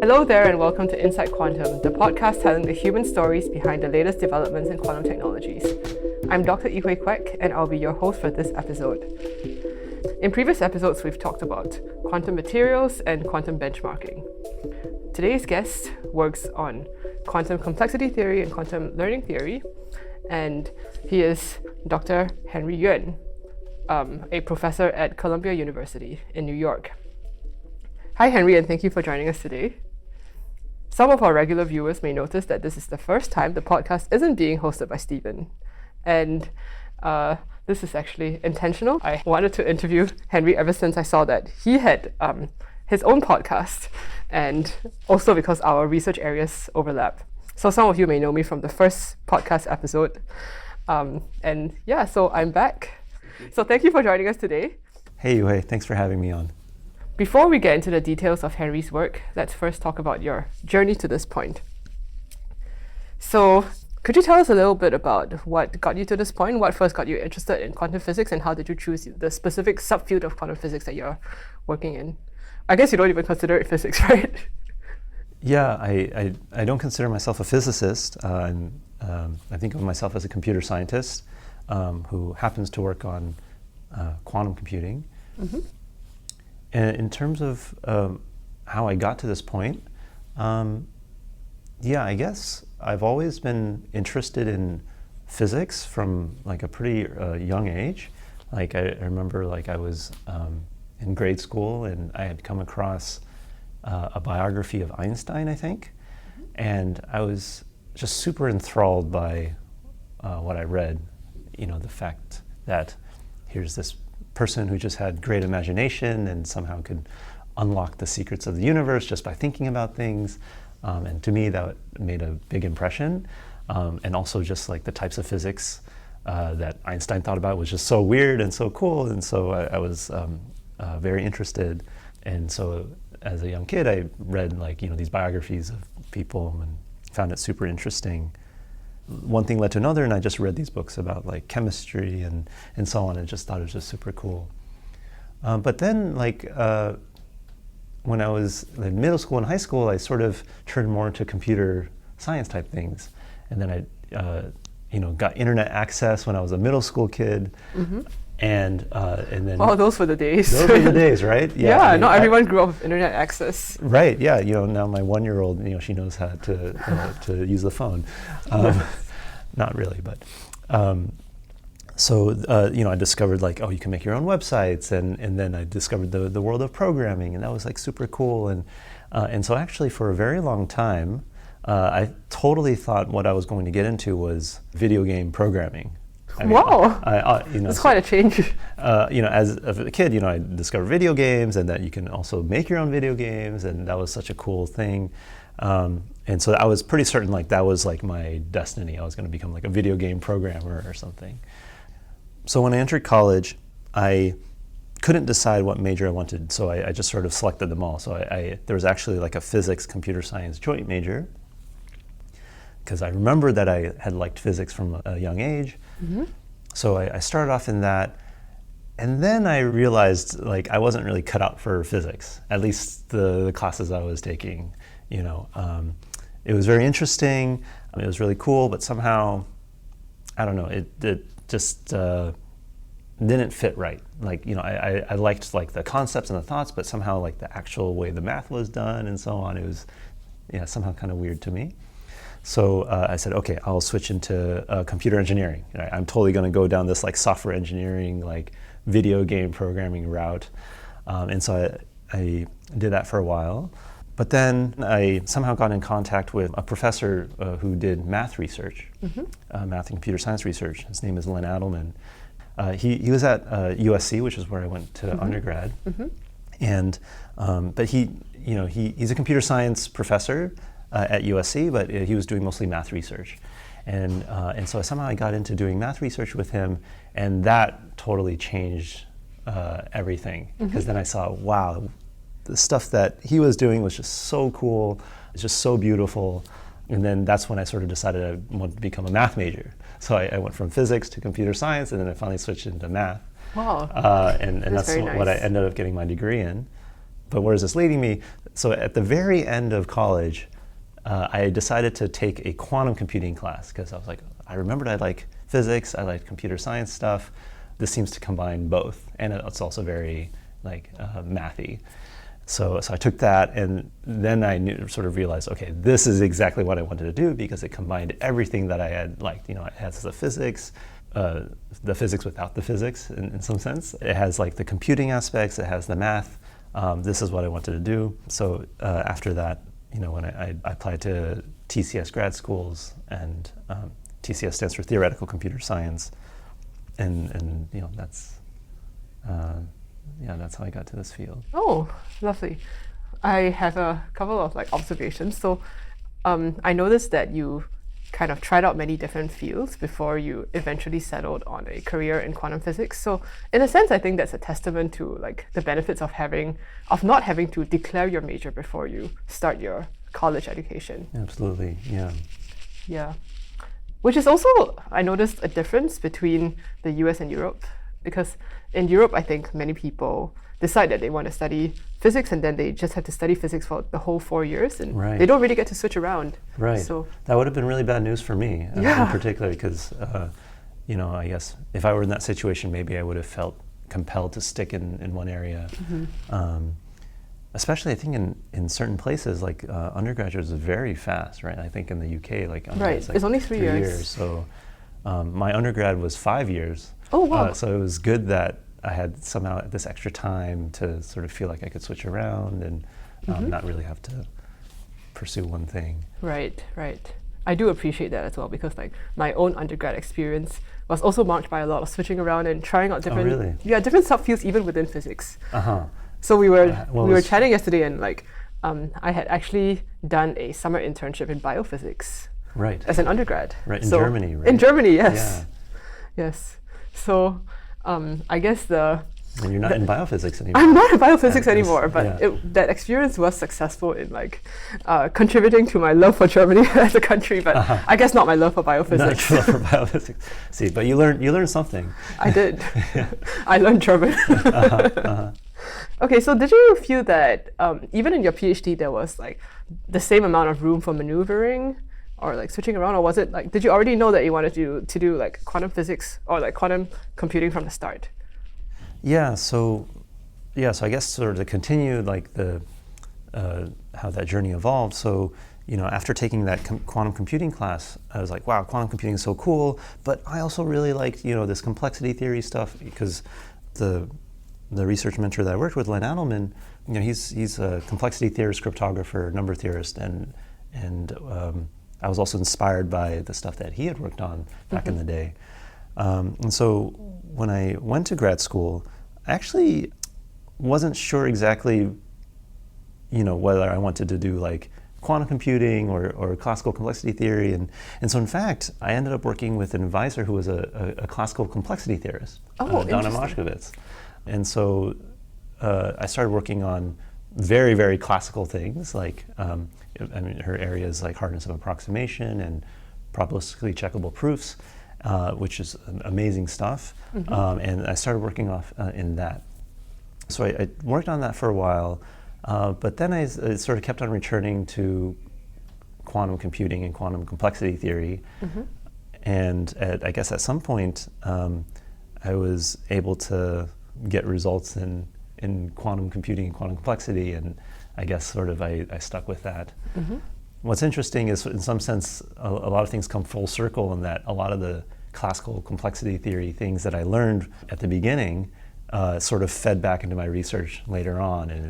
Hello there and welcome to insideQuantum, the podcast telling the human stories behind the latest developments in quantum technologies. I'm Dr. Kwek and I'll be your host for this episode. In previous episodes, we've talked about quantum materials and quantum benchmarking. Today's guest works on quantum complexity theory and quantum learning theory, and he is Dr. Henry Yuen, a professor at Columbia University in New York. Hi Henry, and thank you for joining us today. Some of our regular viewers may notice that this is the first time the podcast isn't being hosted by Stephen. And this is actually intentional. I wanted to interview Henry ever since I saw that he had his own podcast, and also because our research areas overlap. So some of you may know me from the first podcast episode. So I'm back. So thank you for joining us today. Hey Yue, thanks for having me on. Before we get into the details of Henry's work, let's first talk about your journey to this point. So, could you tell us a little bit about what got you to this point? What first got you interested in quantum physics, and how did you choose the specific subfield of quantum physics that you're working in? I guess you don't even consider it physics, right? Yeah, I don't consider myself a physicist. I think of myself as a computer scientist who happens to work on quantum computing. Mm-hmm. And in terms of how I got to this point, I guess I've always been interested in physics from like a pretty young age. Like I remember like I was in grade school and I had come across a biography of Einstein, I think, and I was just super enthralled by what I read. You know, the fact that here's this person who just had great imagination and somehow could unlock the secrets of the universe just by thinking about things. And to me, that made a big impression. And also just like the types of physics that Einstein thought about was just so weird and so cool. And so I was very interested. And so as a young kid, I read these biographies of people and found it super interesting. One thing led to another, and I just read these books about like chemistry and so on, and just thought it was just super cool. But then when I was in middle school and high school, I sort of turned more into computer science type things. And then I got internet access when I was a middle school kid. Mm-hmm. And then those were the days. Those were the days, right? Yeah, not everyone grew up with internet access. Right. Yeah. Now my 1-year-old, she knows how to use the phone. Not really, but I discovered you can make your own websites, and then I discovered the world of programming, and that was like super cool. And so actually for a very long time, I totally thought what I was going to get into was video game programming. That's quite a change. As a kid, I discovered video games and that you can also make your own video games, and that was such a cool thing. And so I was pretty certain that was like my destiny. I was going to become like a video game programmer or something. So when I entered college, I couldn't decide what major I wanted, so I just sort of selected them all. So there was actually like a physics computer science joint major, because I remember that I had liked physics from a young age. Mm-hmm. So I started off in that, and then I realized I wasn't really cut out for physics, at least the classes I was taking. It was very interesting, it was really cool, but somehow, I don't know, it just didn't fit right. I liked the concepts and the thoughts, but somehow the actual way the math was done and so on, it was somehow kind of weird to me. So I said, okay, I'll switch into computer engineering. I'm totally going to go down this software engineering, video game programming route. And so I did that for a while. But then I somehow got in contact with a professor who did math research, mm-hmm. Math and computer science research. His name is Len Adelman. He was at USC, which is where I went to mm-hmm. undergrad. Mm-hmm. And but he's a computer science professor at USC, but he was doing mostly math research. And so somehow I got into doing math research with him, and that totally changed everything. Because mm-hmm. then I saw, wow, the stuff that he was doing was just so cool. It's just so beautiful. And then that's when I sort of decided I wanted to become a math major. So I went from physics to computer science, and then I finally switched into math. Wow. And that's very nice. what I ended up getting my degree in. but where is this leading me? So at the very end of college, I decided to take a quantum computing class because I was like, I remembered I like physics, I like computer science stuff. This seems to combine both, and it's also very like mathy. So I took that, and then I sort of realized, okay, this is exactly what I wanted to do because it combined everything that I had liked. It has the physics without the physics in some sense. It has like the computing aspects, it has the math. This is what I wanted to do. So after that, when I applied to TCS grad schools, and TCS stands for Theoretical Computer Science, and that's how I got to this field. Oh, lovely. I have a couple of observations. So I noticed that you kind of tried out many different fields before you eventually settled on a career in quantum physics. So in a sense, I think that's a testament to the benefits of not having to declare your major before you start your college education. Absolutely, yeah. Yeah. Which is also, I noticed a difference between the US and Europe, because in Europe, I think many people decide that they want to study physics, and then they just have to study physics for the whole 4 years, and they don't really get to switch around. Right. So that would have been really bad news for me, in particular, because I guess if I were in that situation, maybe I would have felt compelled to stick in one area. Especially, I think in certain places, undergraduate is very fast, right? I think in the UK, it's only 3 years. So my undergrad was 5 years. Oh, wow. So it was good that I had somehow this extra time to sort of feel like I could switch around and not really have to pursue one thing. Right. I do appreciate that as well, because my own undergrad experience was also marked by a lot of switching around and trying out different different subfields even within physics. So we were chatting yesterday, and I had actually done a summer internship in biophysics. Right. As an undergrad. Right, in Germany, right? In Germany, yes. Yeah. Yes. So I guess and you're not in biophysics anymore. I'm not in biophysics anymore, but that experience was successful in contributing to my love for Germany as a country, but I guess not my love for biophysics. Not your love for biophysics. See, but you learned something. I did. I learned German. Okay, so did you feel that even in your PhD there was the same amount of room for maneuvering or switching around, or was it did you already know that you wanted to do quantum physics or quantum computing from the start? So I guess sort of to continue the how that journey evolved. So after taking that quantum computing class, I was like, wow, quantum computing is so cool. But I also really liked this complexity theory stuff, because the research mentor that I worked with, Len Adelman, he's a complexity theorist, cryptographer, number theorist, and I was also inspired by the stuff that he had worked on back in the day. And so when I went to grad school, I actually wasn't sure exactly, whether I wanted to do quantum computing or classical complexity theory. And so in fact, I ended up working with an advisor who was a classical complexity theorist, Donna Moshkovitz. And so I started working on very, very classical things, her areas like hardness of approximation and probabilistically checkable proofs, which is amazing stuff. And I started working off in that. So I worked on that for a while, but then I sort of kept on returning to quantum computing and quantum complexity theory. And I guess at some point, I was able to get results in quantum computing and quantum complexity, and I guess sort of I stuck with that. What's interesting is, in some sense, a lot of things come full circle, in that a lot of the classical complexity theory things that I learned at the beginning sort of fed back into my research later on, and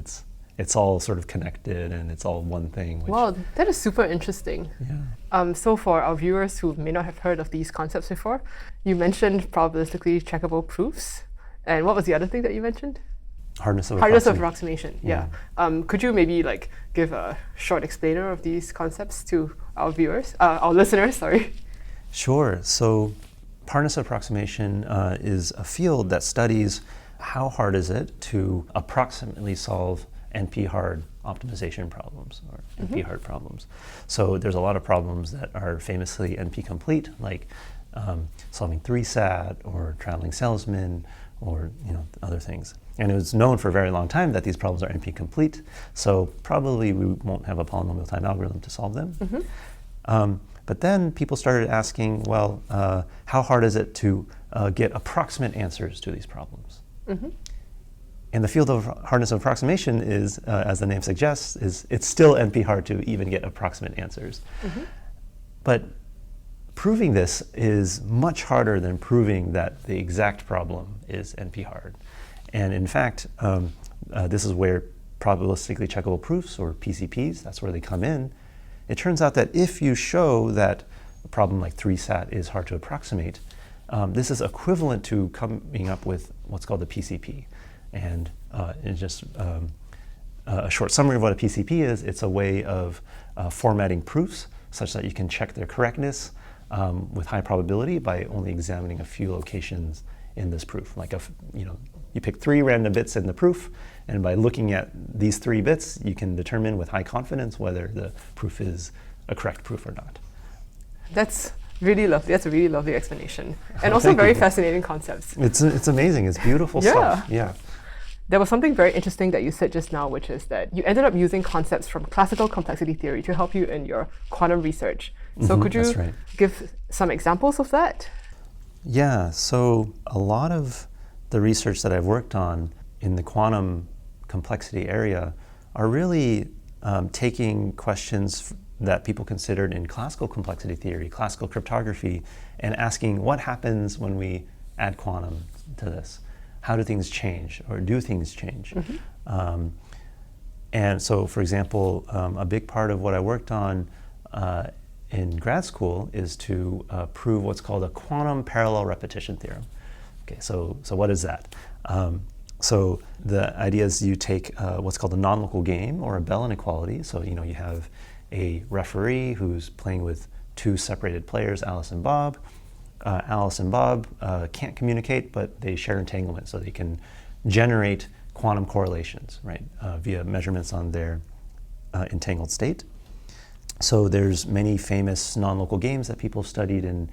it's all sort of connected, and it's all one thing. Wow, that is super interesting. Yeah. So for our viewers who may not have heard of these concepts before, you mentioned probabilistically checkable proofs, and what was the other thing that you mentioned? Hardness of approximation. Yeah. Could you maybe give a short explainer of these concepts to our viewers, our listeners? Sorry. Sure. So, hardness of approximation is a field that studies how hard is it to approximately solve NP-hard optimization problems, or NP-hard problems. So there's a lot of problems that are famously NP-complete, like solving 3-SAT or traveling salesman, or other things. And it was known for a very long time that these problems are NP-complete, so probably we won't have a polynomial time algorithm to solve them. But then people started asking, well, how hard is it to get approximate answers to these problems? And the field of hardness of approximation is, as the name suggests, it's still NP hard to even get approximate answers. But proving this is much harder than proving that the exact problem is NP hard. And in fact, this is where probabilistically checkable proofs, or PCPs, that's where they come in. It turns out that if you show that a problem like 3-SAT is hard to approximate, this is equivalent to coming up with what's called a PCP. And in just a short summary of what a PCP is, it's a way of formatting proofs such that you can check their correctness with high probability by only examining a few locations in this proof. Like you pick 3 random bits in the proof, and by looking at these 3 bits, you can determine with high confidence whether the proof is a correct proof or not. That's really lovely. That's a really lovely explanation, and also very fascinating concepts. It's amazing. It's beautiful stuff. Yeah. There was something very interesting that you said just now, which is that you ended up using concepts from classical complexity theory to help you in your quantum research. So could you give some examples of that? Yeah, so a lot of the research that I've worked on in the quantum complexity area are really taking questions that people considered in classical complexity theory, classical cryptography, and asking what happens when we add quantum to this. How do things change, or do things change? And so, for example, a big part of what I worked on in grad school is to prove what's called a quantum parallel repetition theorem. Okay, so what is that? So the idea is you take what's called a non-local game, or a Bell inequality. So you have a referee who's playing with 2 separated players, Alice and Bob. Alice and Bob can't communicate, but they share entanglement, so they can generate quantum correlations, right, via measurements on their entangled state. So there's many famous non-local games that people studied in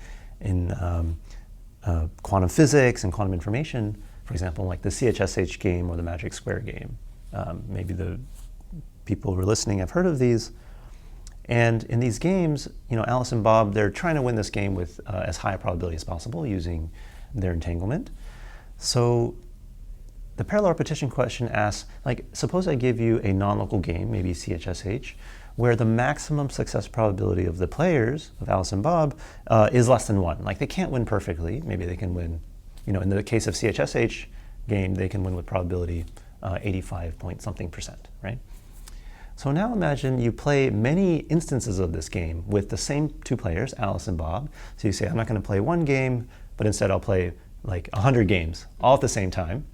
quantum physics and quantum information. For example, like the CHSH game or the magic square game. Maybe the people who are listening have heard of these. And in these games, Alice and Bob, they're trying to win this game with as high a probability as possible using their entanglement. So the parallel repetition question asks, suppose I give you a non-local game, maybe CHSH, where the maximum success probability of the players, of Alice and Bob, is less than 1. Like, they can't win perfectly. Maybe they can win, in the case of CHSH game, they can win with probability 85 point something percent, right? So now imagine you play many instances of this game with the same 2 players, Alice and Bob. So you say, I'm not going to play 1 game, but instead I'll play like 100 games all at the same time.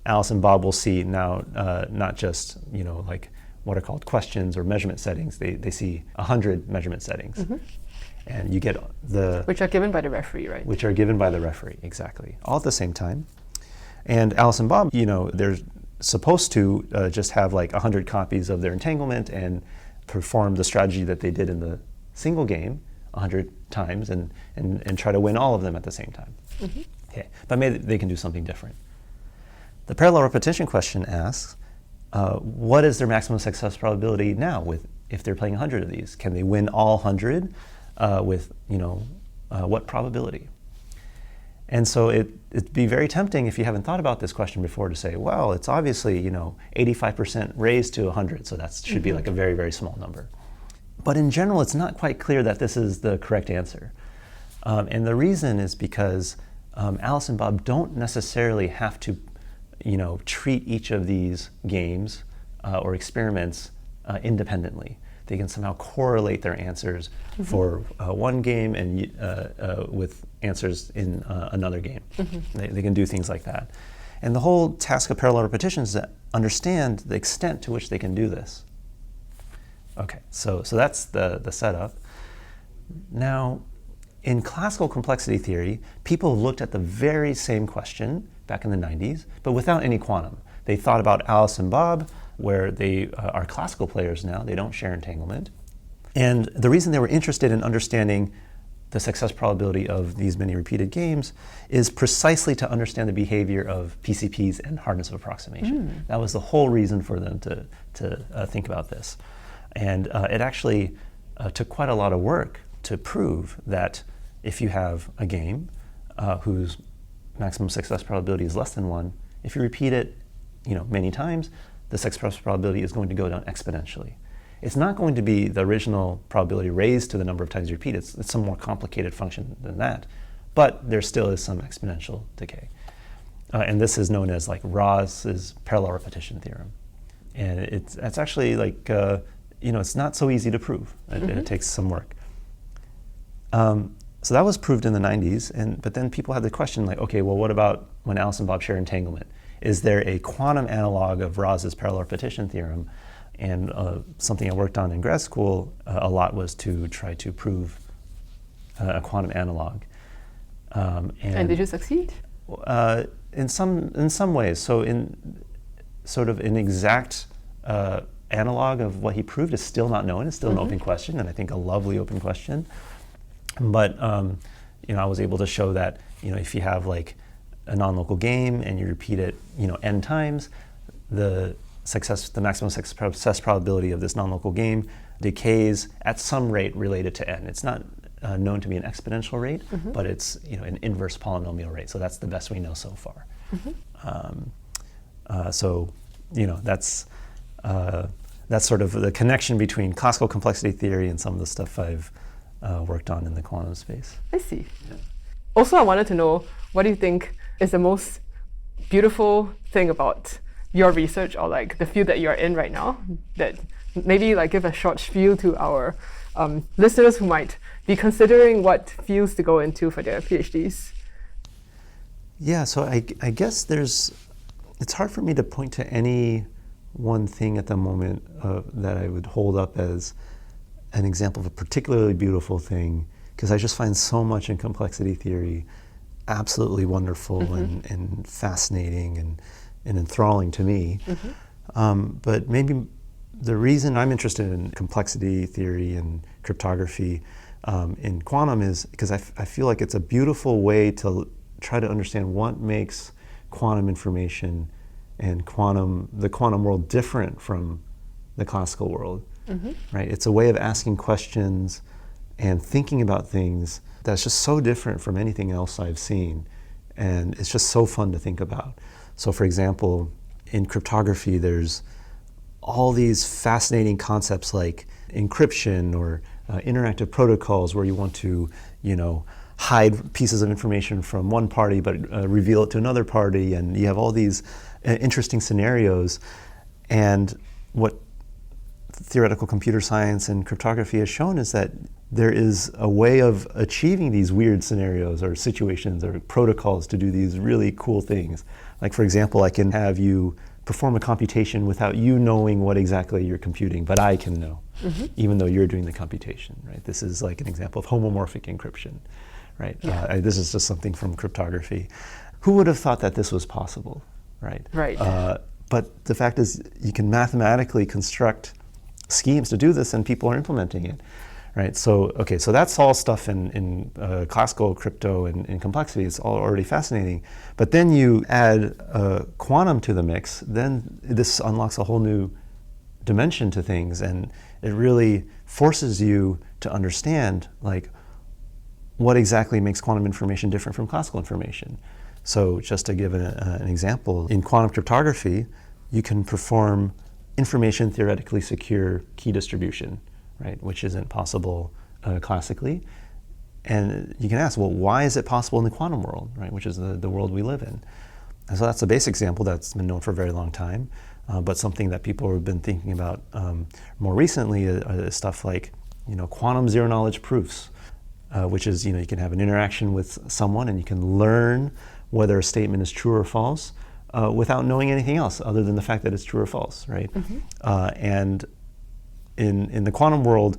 Alice and Bob will see now not just, like what are called questions or measurement settings. They see 100 measurement settings. And you get which are given by the referee, right? Which are given by the referee, exactly. All at the same time. And Alice and Bob, they're supposed to just have like 100 copies of their entanglement and perform the strategy that they did in the single game 100 times and try to win all of them at the same time. Okay, but maybe they can do something different. The parallel repetition question asks, what is their maximum success probability now if they're playing 100 of these? Can they win all 100 with what probability? And so it'd be very tempting, if you haven't thought about this question before, to say, well, it's obviously 85% raised to 100, so that should be like a very, very small number. But in general, it's not quite clear that this is the correct answer. And the reason is because Alice and Bob don't necessarily have to treat each of these games or experiments independently. They can somehow correlate their answers for one game and with answers in another game. They can do things like that. And the whole task of parallel repetition is to understand the extent to which they can do this. Okay, so that's the setup. Now, in classical complexity theory, people looked at the very same question back in the 90s, but without any quantum. They thought about Alice and Bob, where they are classical players now. They don't share entanglement. And the reason they were interested in understanding the success probability of these many repeated games is precisely to understand the behavior of PCPs and hardness of approximation. That was the whole reason for them to think about this. And it actually took quite a lot of work to prove that if you have a game whose maximum success probability is less than 1, if you repeat it many times, the success probability is going to go down exponentially. It's not going to be the original probability raised to the number of times you repeat it. It's some more complicated function than that. But there still is some exponential decay. And this is known as like Ross's parallel repetition theorem. And it's actually like, it's not so easy to prove. It takes some work. So that was proved in the 90s. But then people had the question like, okay, well, what about when Alice and Bob share entanglement? Is there a quantum analog of Ross's parallel repetition theorem? And something I worked on in grad school a lot was to try to prove a quantum analog. And did you succeed? In some ways. So in sort of an exact analog of what he proved is still not known. It's still an open question, and I think a lovely open question. But I was able to show that if you have like a non-local game and you repeat it n times, the maximum success probability of this non-local game decays at some rate related to n. It's not known to be an exponential rate, but it's an inverse polynomial rate. So that's the best we know so far. That's sort of the connection between classical complexity theory and some of the stuff I've worked on in the quantum space. I see. Yeah. Also, I wanted to know, what do you think is the most beautiful thing about your research, or like the field that you're in right now, that maybe like give a short spiel to our listeners who might be considering what fields to go into for their PhDs? Yeah, so I guess it's hard for me to point to any one thing at the moment that I would hold up as an example of a particularly beautiful thing, because I just find so much in complexity theory absolutely wonderful and fascinating and enthralling to me. But maybe the reason I'm interested in complexity theory and cryptography in quantum is because I feel like it's a beautiful way to try to understand what makes quantum information and the quantum world different from the classical world. Right? It's a way of asking questions and thinking about things that's just so different from anything else I've seen. And it's just so fun to think about. So for example, in cryptography, there's all these fascinating concepts like encryption or interactive protocols where you want to, hide pieces of information from one party but reveal it to another party, and you have all these interesting scenarios. And what theoretical computer science and cryptography has shown is that there is a way of achieving these weird scenarios or situations or protocols to do these really cool things. Like, for example, I can have you perform a computation without you knowing what exactly you're computing, but I can know, even though you're doing the computation, right? This is like an example of homomorphic encryption, right? Yeah. This is just something from cryptography. Who would have thought that this was possible, right? Right. But the fact is, you can mathematically construct schemes to do this, and people are implementing it. Right, so that's all stuff in classical crypto and in complexity. It's all already fascinating. But then you add quantum to the mix, then this unlocks a whole new dimension to things, and it really forces you to understand like what exactly makes quantum information different from classical information. So just to give an example, in quantum cryptography, you can perform information theoretically secure key distribution, right, which isn't possible classically. And you can ask, well, why is it possible in the quantum world, right, which is the world we live in? And so that's a basic example that's been known for a very long time, but something that people have been thinking about more recently is stuff like, quantum zero-knowledge proofs, which is, you can have an interaction with someone and you can learn whether a statement is true or false without knowing anything else other than the fact that it's true or false, right? And in the quantum world,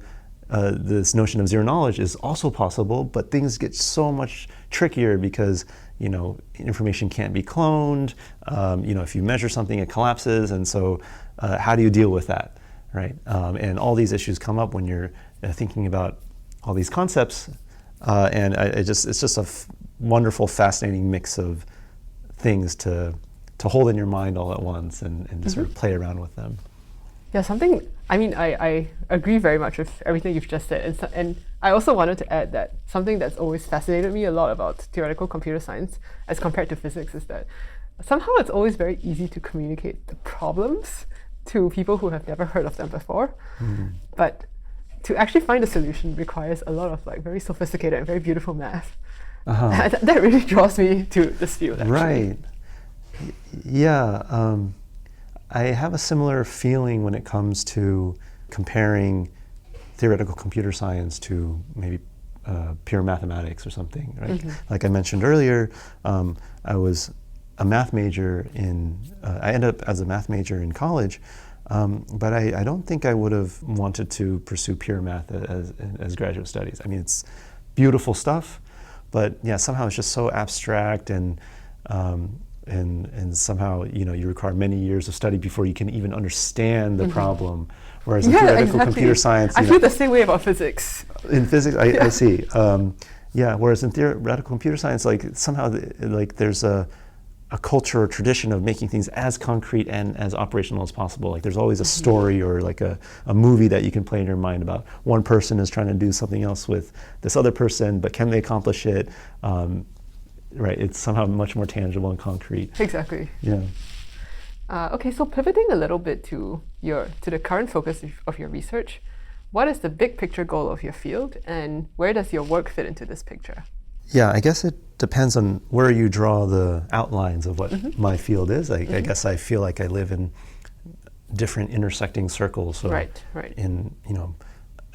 this notion of zero knowledge is also possible, but things get so much trickier because information can't be cloned. If you measure something, it collapses, and so how do you deal with that, right? And all these issues come up when you're thinking about all these concepts, It's just a wonderful, fascinating mix of things to hold in your mind all at once and to sort of play around with them. Yeah, I agree very much with everything you've just said. And I also wanted to add that something that's always fascinated me a lot about theoretical computer science as compared to physics is that somehow it's always very easy to communicate the problems to people who have never heard of them before. But to actually find a solution requires a lot of like very sophisticated and very beautiful math. That really draws me to this field, actually. Right. Yeah. I have a similar feeling when it comes to comparing theoretical computer science to maybe pure mathematics or something, right? Like I mentioned earlier, I was a math major I ended up as a math major in college, but I don't think I would have wanted to pursue pure math as graduate studies. I mean, it's beautiful stuff, but yeah, somehow it's just so abstract and somehow you require many years of study before you can even understand the problem. Whereas in theoretical computer science, I feel the same way about physics. In physics, I see. Whereas in theoretical computer science, like somehow there's a culture or tradition of making things as concrete and as operational as possible. Like there's always a story or like a movie that you can play in your mind about one person is trying to do something else with this other person, but can they accomplish it? Right, it's somehow much more tangible and concrete. Exactly. Yeah. Okay, so pivoting a little bit to the current focus of your research, what is the big picture goal of your field, and where does your work fit into this picture? Yeah, I guess it depends on where you draw the outlines of what my field is. I guess I feel like I live in different intersecting circles. So right.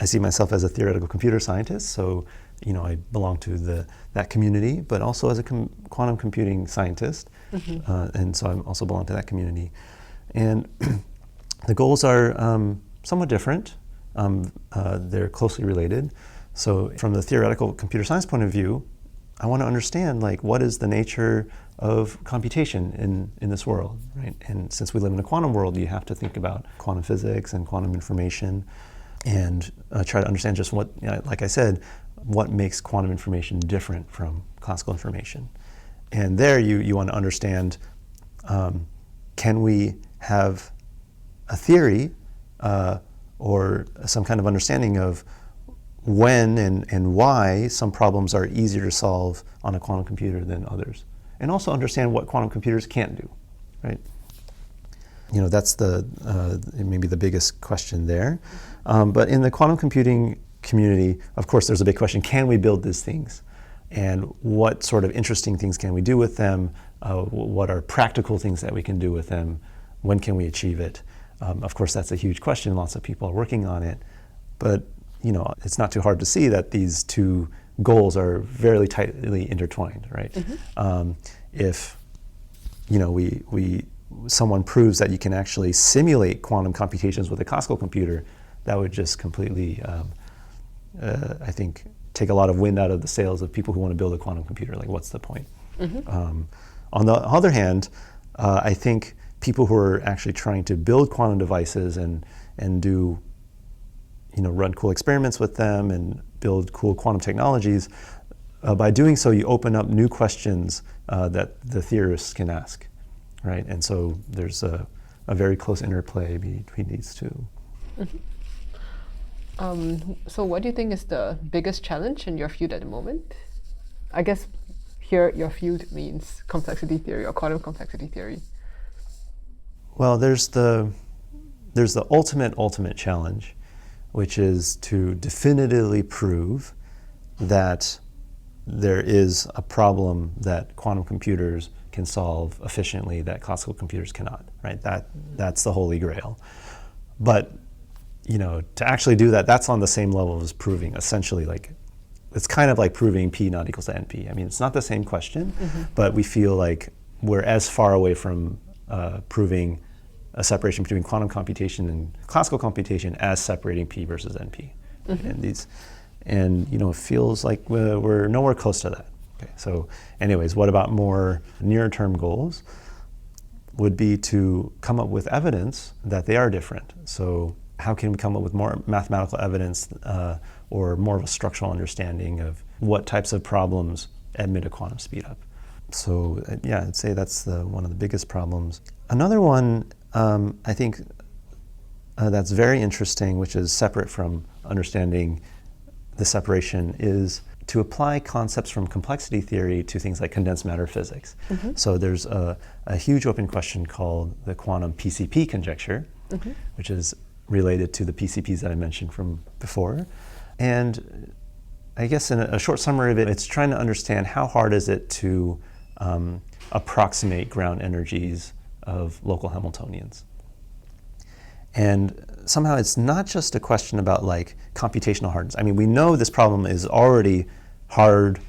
I see myself as a theoretical computer scientist, so I belong to that community, but also as a quantum computing scientist, and so I also belong to that community. And the goals are somewhat different. They're closely related. So from the theoretical computer science point of view, I want to understand what is the nature of computation in this world, right? And since we live in a quantum world, you have to think about quantum physics and quantum information, and try to understand just what, like I said, what makes quantum information different from classical information. And there you want to understand, can we have a theory or some kind of understanding of when and why some problems are easier to solve on a quantum computer than others. And also understand what quantum computers can't do, right? That's maybe the biggest question there. But in the quantum computing community, of course, there's a big question: can we build these things? And what sort of interesting things can we do with them? What are practical things that we can do with them? When can we achieve it? Of course, that's a huge question. Lots of people are working on it. But it's not too hard to see that these two goals are very tightly intertwined, right? If someone proves that you can actually simulate quantum computations with a classical computer, that would just completely, I think, take a lot of wind out of the sails of people who want to build a quantum computer. Like, what's the point? On the other hand, I think people who are actually trying to build quantum devices and do, run cool experiments with them and build cool quantum technologies, by doing so, you open up new questions that the theorists can ask, right? And so there's a very close interplay between these two. So what do you think is the biggest challenge in your field at the moment? I guess here your field means complexity theory or quantum complexity theory. Well, there's the ultimate challenge, which is to definitively prove that there is a problem that quantum computers can solve efficiently that classical computers cannot, right? That's the holy grail. But to actually do that, that's on the same level as proving, essentially, it's kind of like proving P not equals to NP. I mean, it's not the same question, but we feel like we're as far away from proving a separation between quantum computation and classical computation as separating P versus NP. And it feels like we're nowhere close to that. Okay, so anyways, what about more near-term goals would be to come up with evidence that they are different. So how can we come up with more mathematical evidence or more of a structural understanding of what types of problems admit a quantum speedup. So yeah, I'd say that's one of the biggest problems. Another one I think that's very interesting, which is separate from understanding the separation, is to apply concepts from complexity theory to things like condensed matter physics. Mm-hmm. So there's a huge open question called the quantum PCP conjecture, mm-hmm. which is related to the PCPs that I mentioned from before. And I guess in a short summary of it, it's trying to understand how hard is it to approximate ground energies of local Hamiltonians. And somehow it's not just a question about like computational hardness. I mean, we know this problem is already hard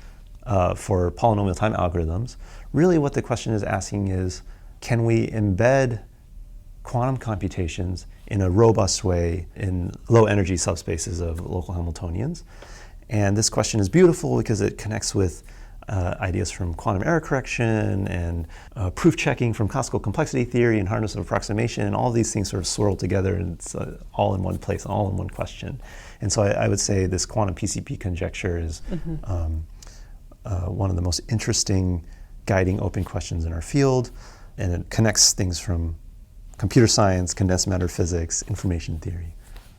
for polynomial time algorithms. Really what the question is asking is, can we embed quantum computations in a robust way in low energy subspaces of local Hamiltonians? And this question is beautiful because it connects with ideas from quantum error correction and proof checking from classical complexity theory and hardness of approximation, and all these things sort of swirl together, and it's all in one place, all in one question. And so I would say this quantum PCP conjecture is mm-hmm. One of the most interesting guiding open questions in our field, and it connects things from computer science, condensed matter physics, information theory,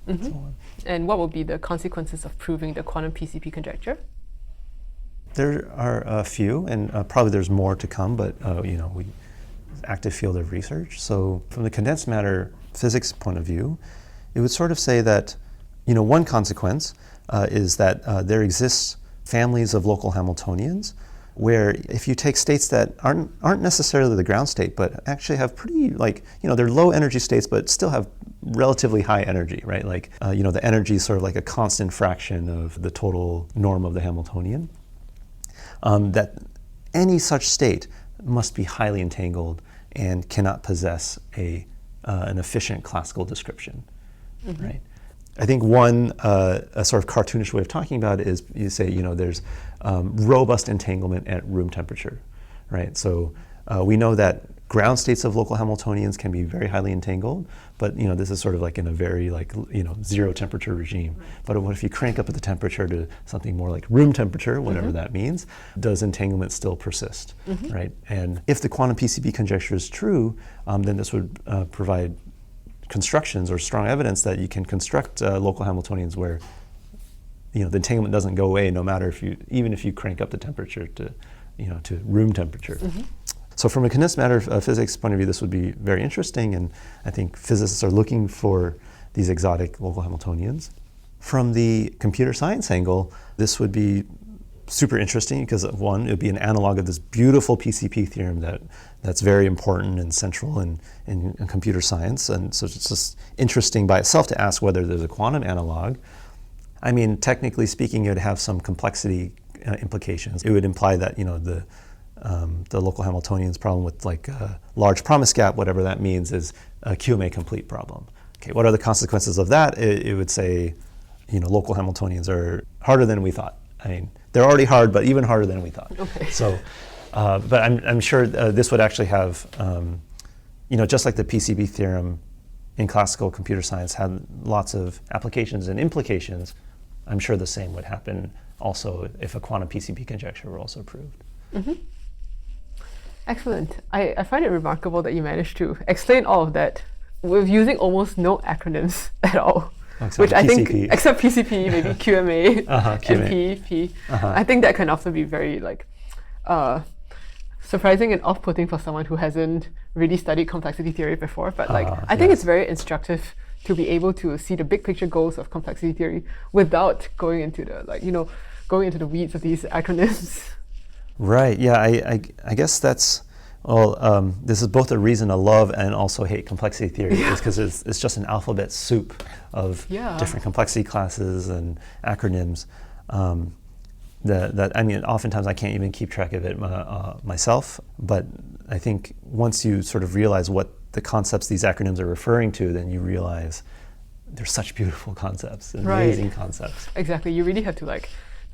mm-hmm. and so on. And what would be the consequences of proving the quantum PCP conjecture? There are a few, and probably there's more to come, but active field of research. So from the condensed matter physics point of view, it would sort of say that, one consequence is that there exists families of local Hamiltonians where if you take states that aren't necessarily the ground state, but actually have pretty they're low energy states, but still have relatively high energy, right? The energy is sort of like a constant fraction of the total norm of the Hamiltonian. That any such state must be highly entangled and cannot possess an efficient classical description, mm-hmm. right? I think one a sort of cartoonish way of talking about it is you say, there's robust entanglement at room temperature, right? So we know that ground states of local Hamiltonians can be very highly entangled, but this is sort of like in a very zero temperature regime. Right. But what if you crank up the temperature to something more like room temperature, whatever mm-hmm. that means? Does entanglement still persist, mm-hmm. right? And if the quantum PCP conjecture is true, then this would provide constructions or strong evidence that you can construct local Hamiltonians where the entanglement doesn't go away no matter even if you crank up the temperature to room temperature. Mm-hmm. So from a condensed matter physics point of view, this would be very interesting, and I think physicists are looking for these exotic local Hamiltonians. From the computer science angle, this would be super interesting because one, it would be an analog of this beautiful PCP theorem that's very important and central in computer science, and so it's just interesting by itself to ask whether there's a quantum analog. I mean, technically speaking, it would have some complexity implications. It would imply that the local Hamiltonians problem with a large promise gap, whatever that means, is a QMA complete problem. Okay, what are the consequences of that? It would say, local Hamiltonians are harder than we thought. I mean, they're already hard, but even harder than we thought. Okay. So, but I'm sure this would actually have, just like the PCP theorem in classical computer science had lots of applications and implications, I'm sure the same would happen also if a quantum PCP conjecture were also proved. Mm-hmm. Excellent. I find it remarkable that you managed to explain all of that with using almost no acronyms at all. Which I think, except PCP, maybe QMA, and PEP. I think that can also be very surprising and off-putting for someone who hasn't really studied complexity theory before. But I think it's very instructive to be able to see the big picture goals of complexity theory without going into the weeds of these acronyms. Right. Yeah. I guess that's. Well, this is both a reason to love and also hate complexity theory, is because it's just an alphabet soup of different complexity classes and acronyms. That I mean, oftentimes I can't even keep track of it myself. But I think once you sort of realize what the concepts these acronyms are referring to, then you realize they're such beautiful concepts, amazing concepts. Exactly. You really have to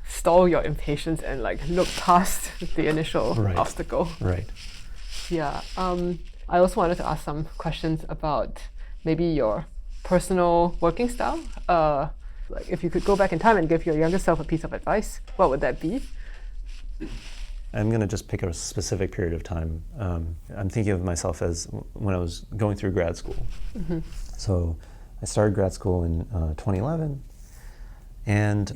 stall your impatience and look past the initial obstacle. Right. Yeah. I also wanted to ask some questions about maybe your personal working style. Like if you could go back in time and give your younger self a piece of advice, what would that be? I'm going to just pick a specific period of time. I'm thinking of myself as when I was going through grad school. Mm-hmm. So I started grad school in 2011. And,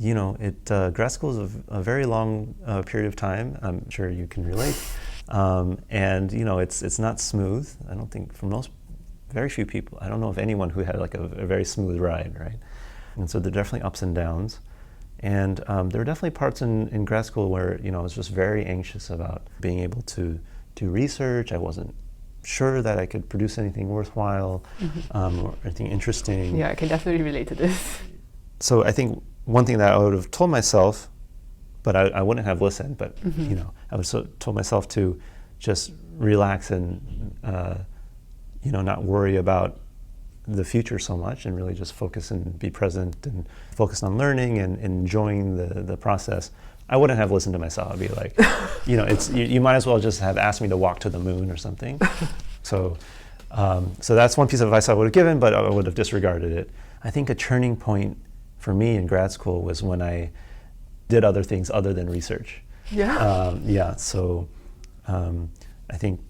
grad school is a very long period of time. I'm sure you can relate. And, it's not smooth. I don't think very few people, I don't know of anyone who had like a very smooth ride, right? And so there are definitely ups and downs. And there were definitely parts in grad school where, I was just very anxious about being able to do research. I wasn't sure that I could produce anything worthwhile or anything interesting. Yeah, I can definitely relate to this. So I think one thing that I would have told myself, but I wouldn't have listened, but I would have told myself to just relax and not worry about the future so much and really just focus and be present and focus on learning and enjoying the process. I wouldn't have listened to myself. I'd be like, you might as well just have asked me to walk to the moon or something. So that's one piece of advice I would have given, but I would have disregarded it. I think a turning point for me in grad school was when I did other things other than research. Yeah. So I think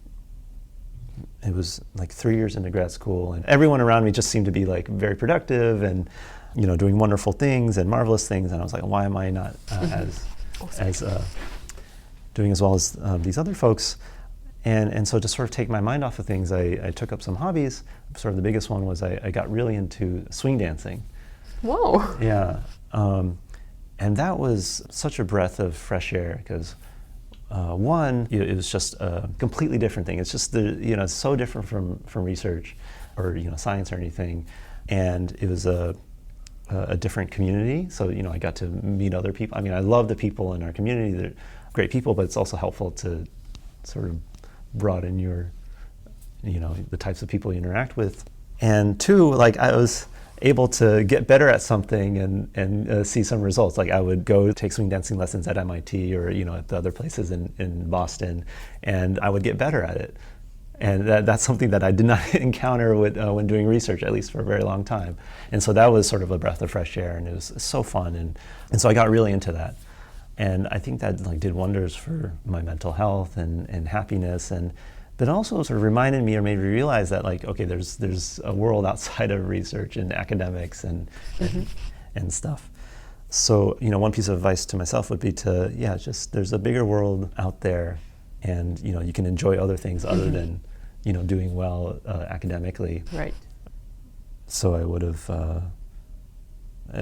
it was like 3 years into grad school, and everyone around me just seemed to be like very productive and doing wonderful things and marvelous things, and I was like, why am I not as doing as well as these other folks? And so to sort of take my mind off of things, I took up some hobbies. Sort of the biggest one was I got really into swing dancing. Whoa. Yeah. And that was such a breath of fresh air because one, it was just a completely different thing. It's just it's so different from research or science or anything, and it was a different community. So I got to meet other people. I mean, I love the people in our community. They're great people, but it's also helpful to sort of broaden your the types of people you interact with. And two, like I was able to get better at something and see some results. Like I would go take swing dancing lessons at MIT or at the other places in Boston, and I would get better at it. And that's something that I did not encounter when doing research, at least for a very long time. And so that was sort of a breath of fresh air, and it was so fun. And so I got really into that. And I think that did wonders for my mental health and happiness, but also sort of reminded me or made me realize that okay, there's a world outside of research and academics and stuff. So one piece of advice to myself would be to just there's a bigger world out there, and you can enjoy other things other than doing well academically. Right. So I would have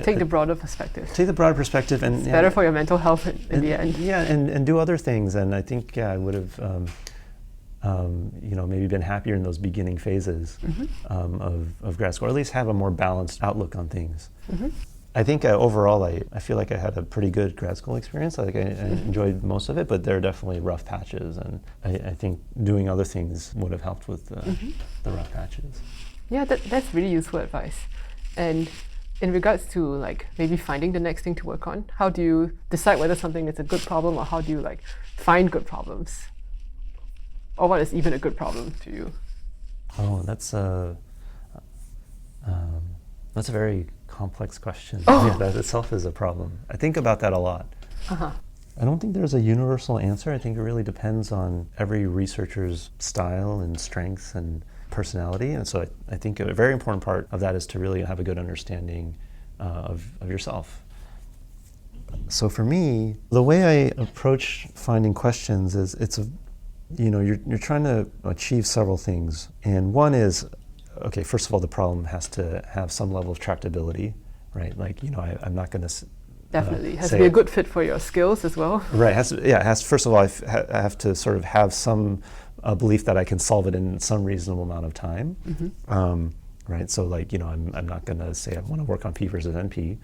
take the broader perspective. Take the broader perspective, and it's better for your mental health in the end. Yeah, and do other things. And I think I would have maybe been happier in those beginning phases of grad school, or at least have a more balanced outlook on things. I think overall, I feel like I had a pretty good grad school experience. I enjoyed most of it, but there are definitely rough patches, and I think doing other things would have helped with the rough patches. Yeah, that's really useful advice. And in regards to maybe finding the next thing to work on, how do you decide whether something is a good problem, or how do you find good problems? Or what is even a good problem to you? Oh, that's a very complex question. Oh. Yeah, that itself is a problem. I think about that a lot. I don't think there's a universal answer. I think it really depends on every researcher's style and strengths and personality. And so I think a very important part of that is to really have a good understanding of yourself. So for me, the way I approach finding questions is you're trying to achieve several things. And one is, okay, first of all, the problem has to have some level of tractability, right? I'm not going to definitely has to be a good fit for your skills as well. Right. First of all, I have to sort of have some belief that I can solve it in some reasonable amount of time. Right. So I'm not going to say I want to work on P versus NP,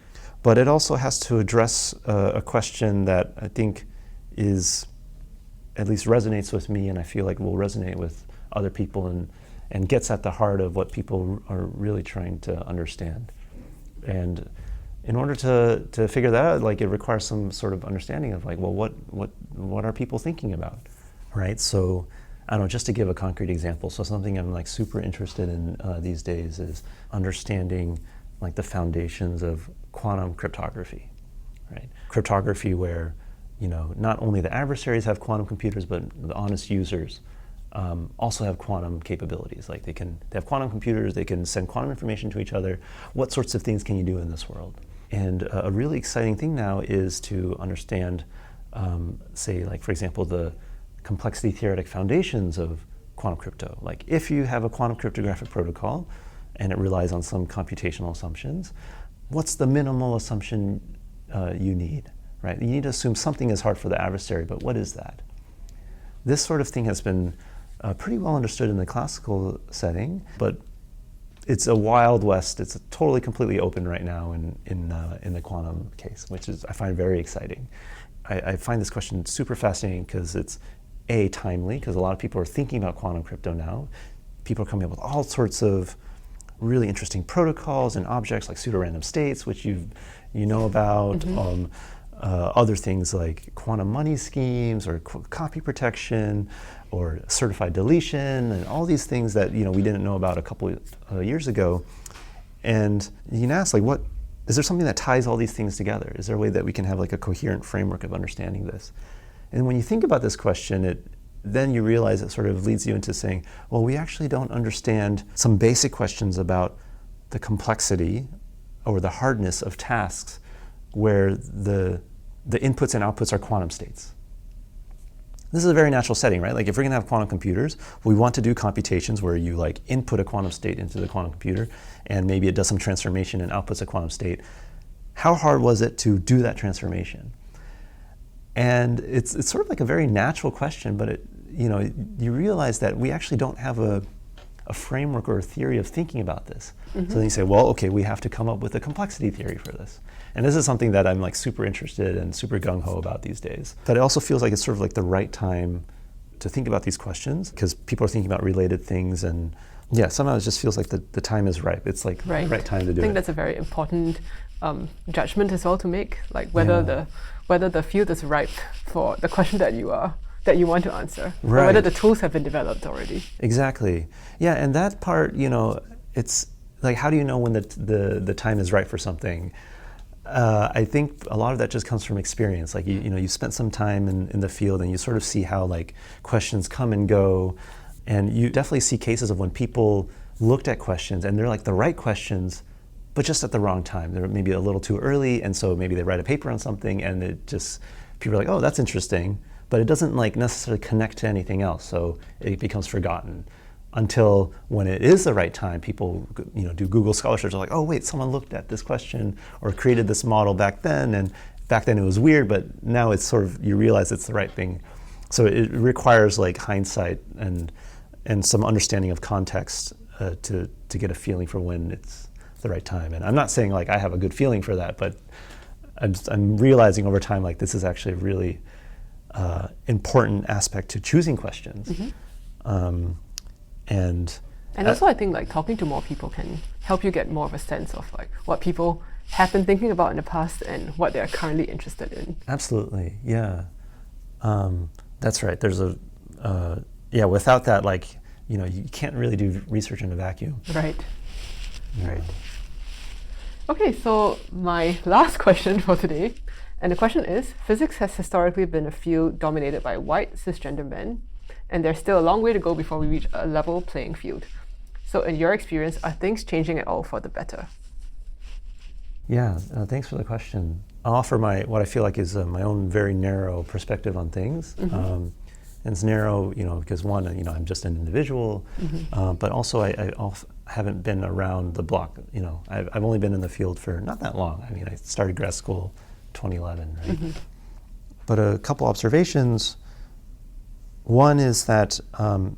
but it also has to address a question that I think is at least resonates with me, and I feel like will resonate with other people, and gets at the heart of what people are really trying to understand. And in order to figure that out, it requires some sort of understanding of what are people thinking about, right? So I don't know, just to give a concrete example, so something I'm like super interested in these days is understanding like the foundations of quantum cryptography, right? Cryptography where, you know, not only the adversaries have quantum computers, but the honest users also have quantum capabilities. Like they have quantum computers, they can send quantum information to each other. What sorts of things can you do in this world? And a really exciting thing now is to understand, say, like, for example, the complexity theoretic foundations of quantum crypto. Like if you have a quantum cryptographic protocol and it relies on some computational assumptions, what's the minimal assumption you need, right? You need to assume something is hard for the adversary, but what is that? This sort of thing has been pretty well understood in the classical setting, but it's a wild west. It's totally, completely open right now in the quantum case, which is I find very exciting. I find this question super fascinating because it's timely, because a lot of people are thinking about quantum crypto now. People are coming up with all sorts of really interesting protocols and objects like pseudorandom states, which you know about. Other things like quantum money schemes or copy protection or certified deletion and all these things that we didn't know about a couple years ago. And you can ask, like, what is there something that ties all these things together? Is there a way that we can have like a coherent framework of understanding this? And when you think about this question, then you realize it sort of leads you into saying, well, we actually don't understand some basic questions about the complexity or the hardness of tasks where the inputs and outputs are quantum states. This is a very natural setting, right? Like if we're gonna have quantum computers, we want to do computations where you like input a quantum state into the quantum computer and maybe it does some transformation and outputs a quantum state. How hard was it to do that transformation? And it's sort of like a very natural question, but you realize that we actually don't have a framework or a theory of thinking about this. So then you say, well, okay, we have to come up with a complexity theory for this. And this is something that I'm like super interested and super gung-ho about these days. But it also feels like it's sort of like the right time to think about these questions because people are thinking about related things, and yeah, somehow it just feels like the time is ripe. It's like the right time to do it. I think that's a very important judgment as well to make, like whether the field is ripe for the question that you want to answer, or whether the tools have been developed already. Exactly. Yeah, and that part, it's like, how do you know when the time is right for something? I think a lot of that just comes from experience. Like you spent some time in the field and you sort of see how like questions come and go, and you definitely see cases of when people looked at questions and they're like the right questions, but just at the wrong time. They're maybe a little too early, and so maybe they write a paper on something and people are like, oh, that's interesting, but it doesn't like necessarily connect to anything else, so it becomes forgotten. Until when it is the right time, people do Google scholarships. Are like, oh wait, someone looked at this question or created this model back then, and back then it was weird, but now it's sort of, you realize it's the right thing. So it requires like hindsight and some understanding of context to get a feeling for when it's the right time. And I'm not saying like I have a good feeling for that, but I'm realizing over time like this is actually a really important aspect to choosing questions. And also I think like talking to more people can help you get more of a sense of like what people have been thinking about in the past and what they're currently interested in. Absolutely, yeah. That's right. There's without that, like, you can't really do research in a vacuum. Right. Yeah. Right. Okay, so my last question for today, and the question is, physics has historically been a field dominated by white cisgender men, and there's still a long way to go before we reach a level playing field. So in your experience, are things changing at all for the better? Yeah, thanks for the question. I'll offer what I feel like is my own very narrow perspective on things. And it's narrow, because one, I'm just an individual, but also I haven't been around the block. I've only been in the field for not that long. I mean, I started grad school 2011, right? But a couple observations. One is that on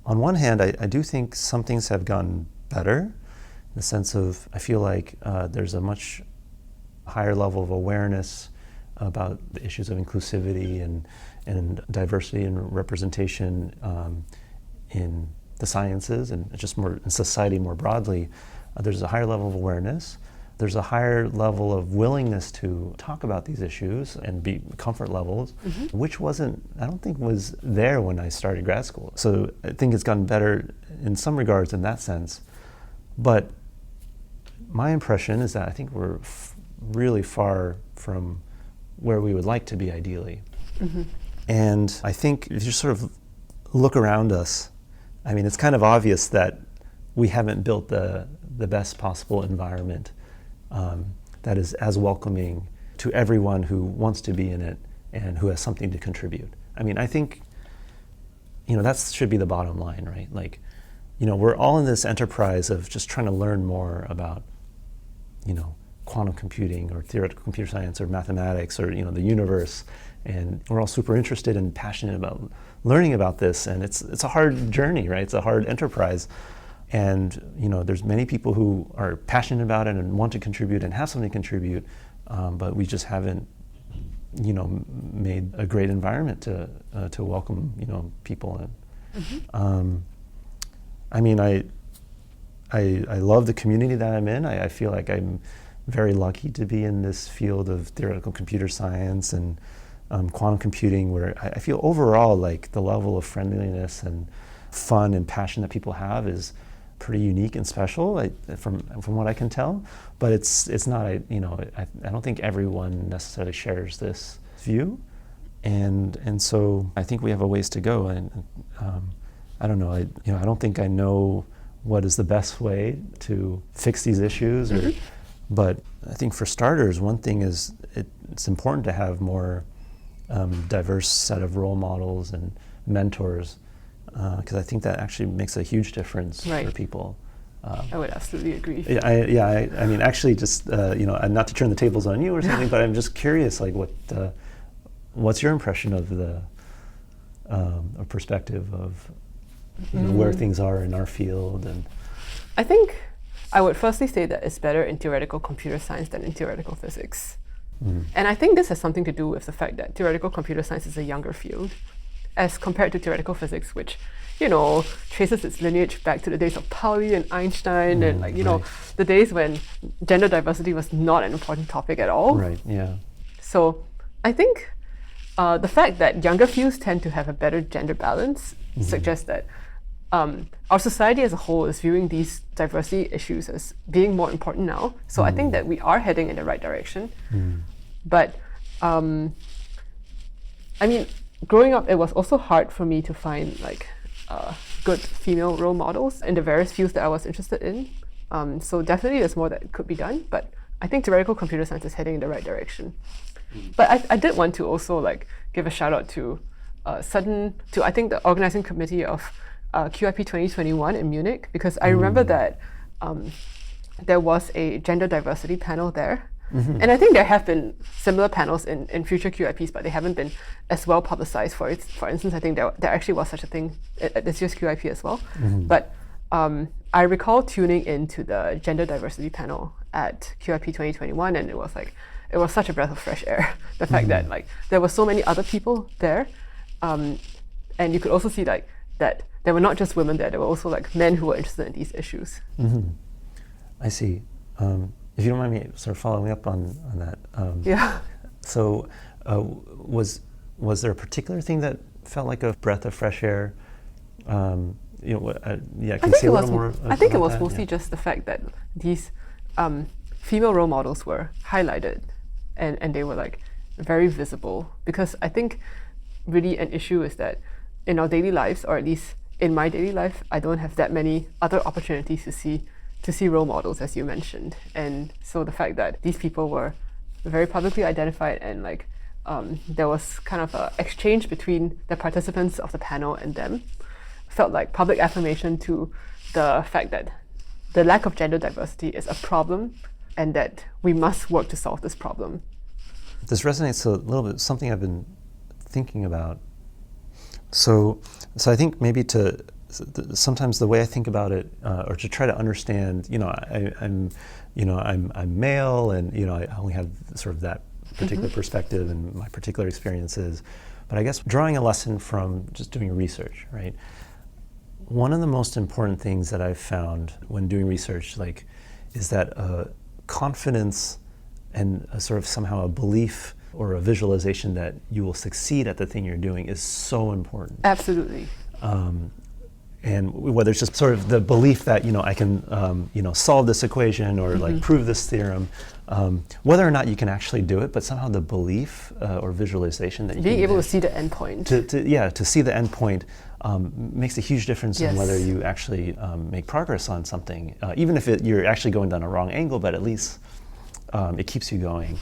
one hand, I do think some things have gotten better, in the sense of I feel like there's a much higher level of awareness about the issues of inclusivity and diversity and representation in the sciences and just more in society more broadly. There's a higher level of awareness, there's a higher level of willingness to talk about these issues and be comfort levels, which I don't think was there when I started grad school. So I think it's gotten better in some regards in that sense. But my impression is that I think we're really far from where we would like to be ideally. And I think if you sort of look around us, I mean, it's kind of obvious that we haven't built the best possible environment that is as welcoming to everyone who wants to be in it and who has something to contribute. I mean, I think, that should be the bottom line, right? Like, we're all in this enterprise of just trying to learn more about, quantum computing or theoretical computer science or mathematics or, the universe. And we're all super interested and passionate about learning about this. And it's a hard journey, right? It's a hard enterprise. And there's many people who are passionate about it and want to contribute and have something to contribute, but we just haven't, made a great environment to welcome, people in. I mean, I love the community that I'm in. I feel like I'm very lucky to be in this field of theoretical computer science and quantum computing, where I feel overall like the level of friendliness and fun and passion that people have is pretty unique and special, from what I can tell. But it's not, I don't think everyone necessarily shares this view, and so I think we have a ways to go. And I don't know, I don't think I know what is the best way to fix these issues, but I think for starters, one thing is it's important to have more diverse set of role models and mentors, because I think that actually makes a huge difference for people. I would absolutely agree. I mean, actually, just not to turn the tables on you or something, but I'm just curious, like, what's your impression of the a perspective of where things are in our field? And I think I would firstly say that it's better in theoretical computer science than in theoretical physics. And I think this has something to do with the fact that theoretical computer science is a younger field, as compared to theoretical physics, which, traces its lineage back to the days of Pauli and Einstein and the days when gender diversity was not an important topic at all. Right, yeah. So I think the fact that younger fields tend to have a better gender balance suggests that our society as a whole is viewing these diversity issues as being more important now. So I think that we are heading in the right direction. But I mean, growing up, it was also hard for me to find good female role models in the various fields that I was interested in. So definitely there's more that could be done, but I think theoretical computer science is heading in the right direction. But I did want to also give a shout out to I think the organizing committee of QIP 2021 in Munich, because I remember that there was a gender diversity panel there. And I think there have been similar panels in future QIPs, but they haven't been as well publicized. For instance, I think there actually was such a thing at this year's QIP as well. But I recall tuning into the gender diversity panel at QIP 2021, and it was such a breath of fresh air. The fact that there were so many other people there, and you could also see that there were not just women there. There were also men who were interested in these issues. I see. If you don't mind me sort of following up on that. So was there a particular thing that felt like a breath of fresh air? Can you say a little more? I think it was mostly just the fact that these female role models were highlighted, and they were very visible. Because I think really an issue is that in our daily lives, or at least in my daily life, I don't have that many other opportunities to see role models, as you mentioned. And so the fact that these people were very publicly identified, and there was kind of an exchange between the participants of the panel and them, felt like public affirmation to the fact that the lack of gender diversity is a problem and that we must work to solve this problem. This resonates a little bit, something I've been thinking about. So I think maybe sometimes the way I think about it, or to try to understand, I'm male, and I only have sort of that particular perspective and my particular experiences. But I guess drawing a lesson from just doing research, right? One of the most important things that I've found when doing research, is that confidence and sort of somehow a belief or a visualization that you will succeed at the thing you're doing is so important. Absolutely. And whether it's just sort of the belief that, I can, solve this equation or like prove this theorem, whether or not you can actually do it, but somehow the belief or visualization that you being can able to see the end point. To see the end point makes a huge difference in whether you actually make progress on something, even if you're actually going down a wrong angle, but at least it keeps you going.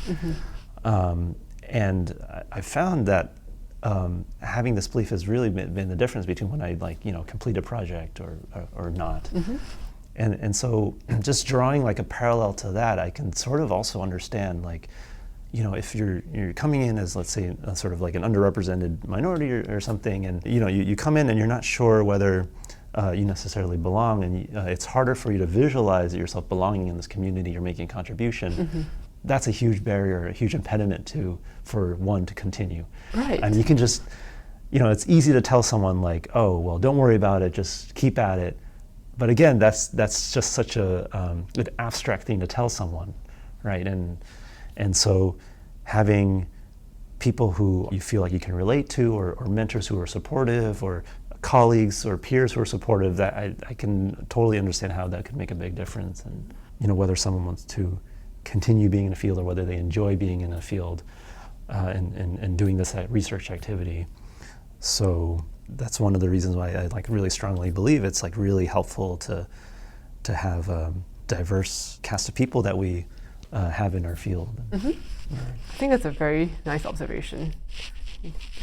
And I found that having this belief has really been the difference between when I complete a project or not. And so just drawing like a parallel to that, I can sort of also understand if you're coming in as, let's say, sort of like an underrepresented minority or something, and you come in and you're not sure whether you necessarily belong, and it's harder for you to visualize yourself belonging in this community or making a contribution. That's a huge barrier, a huge impediment for one to continue. Right. And you can just, it's easy to tell someone like, oh, well, don't worry about it, just keep at it. But again, that's just such an abstract thing to tell someone, right? And so having people who you feel like you can relate to, or mentors who are supportive, or colleagues or peers who are supportive, that I can totally understand how that could make a big difference. And whether someone wants to continue being in a field or whether they enjoy being in a field and doing this research activity. So that's one of the reasons why I really strongly believe it's really helpful to have a diverse cast of people that we have in our field. I think that's a very nice observation,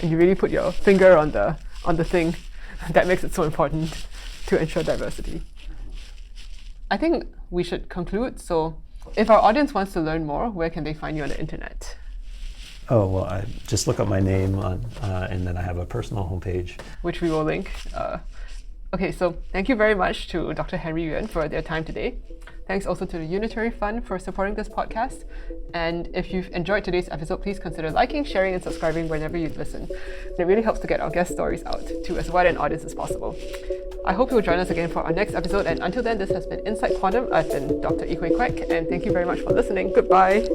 and you really put your finger on the thing that makes it so important to ensure diversity. I think we should conclude. So if our audience wants to learn more, where can they find you on the internet? Oh, well, I just look up my name and then I have a personal homepage, which we will link. Okay, so thank you very much to Dr. Henry Yuen for their time today. Thanks also to the Unitary Fund for supporting this podcast. And if you've enjoyed today's episode, please consider liking, sharing, and subscribing whenever you listen. It really helps to get our guest stories out to as wide an audience as possible. I hope you'll join us again for our next episode. And until then, this has been Inside Quantum. I've been Dr. Yuen, and thank you very much for listening. Goodbye.